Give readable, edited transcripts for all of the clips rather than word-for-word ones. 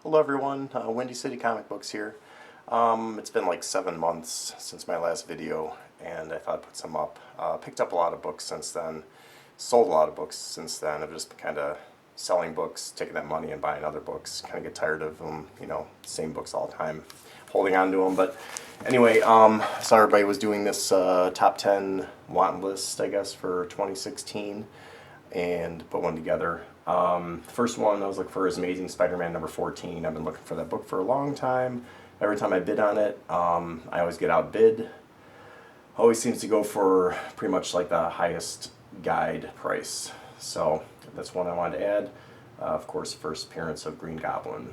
Hello everyone, Windy City Comic Books here. It's been like 7 months since my last video, and I thought I'd put some up. Picked up a lot of books since then, sold a lot of books since then. I've just kind of selling books, taking that money and buying other books. Kind of get tired of them, same books all the time, holding on to them. But anyway, saw everybody was doing this top 10 want list, I guess, for 2016, and put one together. First one I was looking for is Amazing Spider-Man number 14. I've been looking for that book for a long time. Every time I bid on it, I always get outbid. Always seems to go for pretty much like the highest guide price. So that's one I wanted to add. Of course, first appearance of Green Goblin.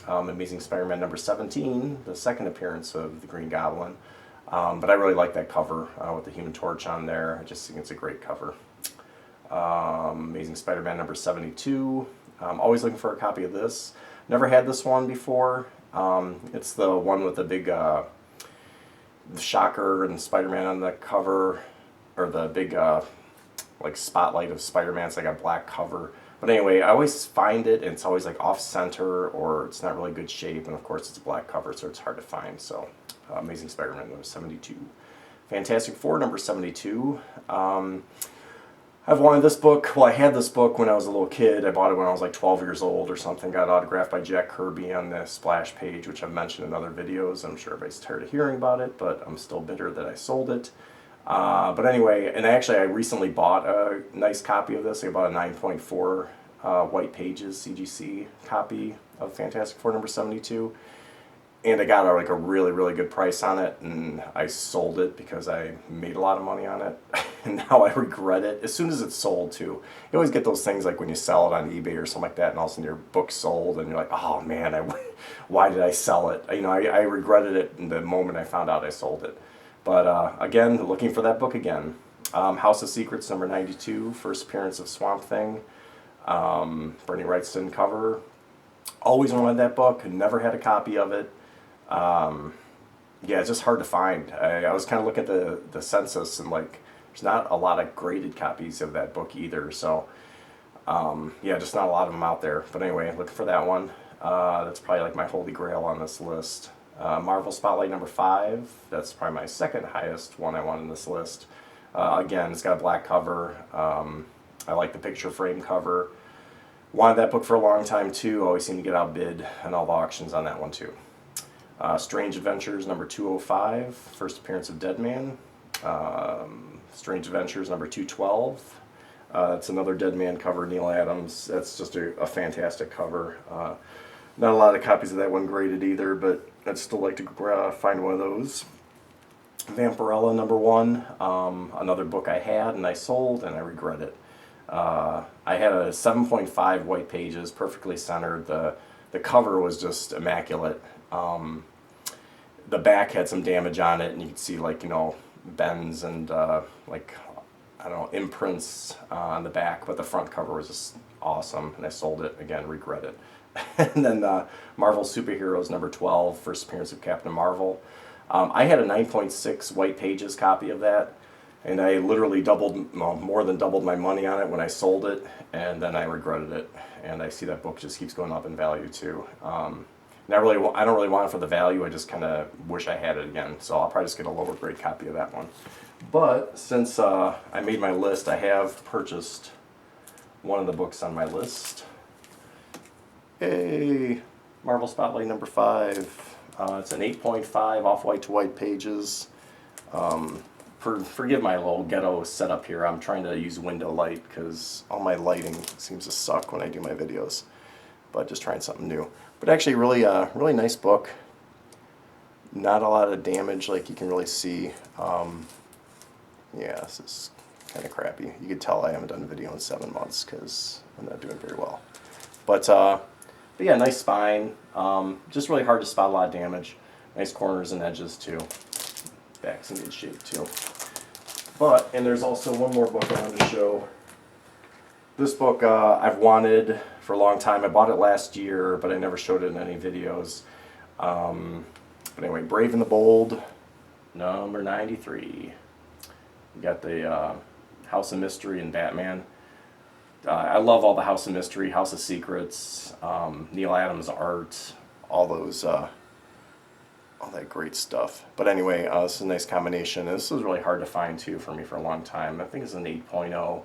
Amazing Spider-Man number 17, the second appearance of the Green Goblin. But I really like that cover with the Human Torch on there. I just think it's a great cover. Amazing Spider-Man number 72. Always looking for a copy of this. Never had this one before. It's the one with the big the Shocker and Spider-Man on the cover, or the big like spotlight of Spider-Man. It's like a black cover. But anyway, I always find it, and it's always like off-center, or it's not really good shape, and of course it's a black cover, so it's hard to find. So, Amazing Spider-Man number 72. Fantastic Four number 72. I've wanted this book. Well, I had this book when I was a little kid. I bought it when I was like 12 years old or something. Got it autographed by Jack Kirby on the splash page, which I've mentioned in other videos. I'm sure everybody's tired of hearing about it, but I'm still bitter that I sold it. But anyway, and actually I recently bought a nice copy of this. I bought a 9.4 white pages CGC copy of Fantastic Four number 72. And I got like a really, really good price on it, and I sold it because I made a lot of money on it. And now I regret it. As soon as it's sold, too. You always get those things like when you sell it on eBay or something like that, and all of a sudden your book's sold, and you're like, oh man, why did I sell it? I regretted it in the moment I found out I sold it. But again, looking for that book again. House of Secrets number 92, first appearance of Swamp Thing. Bernie Wrightson cover. Always wanted that book, never had a copy of it. Yeah, it's just hard to find. I was kind of looking at the census, and like there's not a lot of graded copies of that book either. So yeah, just not a lot of them out there. But anyway, looking for that one. That's probably like my holy grail on this list. Marvel Spotlight number 5. That's probably my second highest one I want on this list. Again, it's got a black cover. I like the picture frame cover. Wanted that book for a long time too. Always seem to get outbid in all the auctions on that one too. Strange Adventures number 205, first appearance of Deadman. Strange Adventures number 212. That's another Deadman cover, Neil Adams. That's just a fantastic cover. Not a lot of copies of that one graded either, but I'd still like to find one of those. Vampirella number 1, another book I had and I sold, and I regret it. I had a 7.5 white pages, perfectly centered. The cover was just immaculate. The back had some damage on it, and you could see like bends and like I don't know, imprints on the back, but the front cover was just awesome, and I sold it. Again, regret it. And then Marvel Superheroes number 12, first appearance of Captain Marvel. I had a 9.6 white pages copy of that, and I literally more than doubled my money on it when I sold it, and then I regretted it. And I see that book just keeps going up in value too. I don't really want it for the value. I just kind of wish I had it again. So I'll probably just get a lower grade copy of that one. But since I made my list, I have purchased one of the books on my list. Hey, Marvel Spotlight number 5. It's an 8.5 off-white to white pages. Forgive my little ghetto setup here. I'm trying to use window light because all my lighting seems to suck when I do my videos. But just trying something new. But actually, really nice book. Not a lot of damage, like you can really see. Yeah, this is kind of crappy. You can tell I haven't done a video in 7 months because I'm not doing very well. But yeah, nice spine. Just really hard to spot a lot of damage. Nice corners and edges too. Back's in good shape too. And there's also one more book I wanted to show. This book I've wanted for a long time. I bought it last year, but I never showed it in any videos. But anyway, Brave and the Bold, number 93. You got the House of Mystery and Batman. I love all the House of Mystery, House of Secrets, Neil Adams art, all those, all that great stuff. But anyway, this is a nice combination. This was really hard to find too for me for a long time. I think it's an 8.0.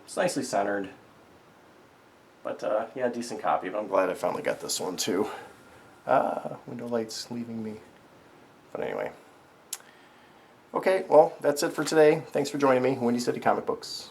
It's nicely centered. But yeah, decent copy. But I'm glad I finally got this one too. Window light's leaving me. But anyway. Okay, well, that's it for today. Thanks for joining me, Windy City Comic Books.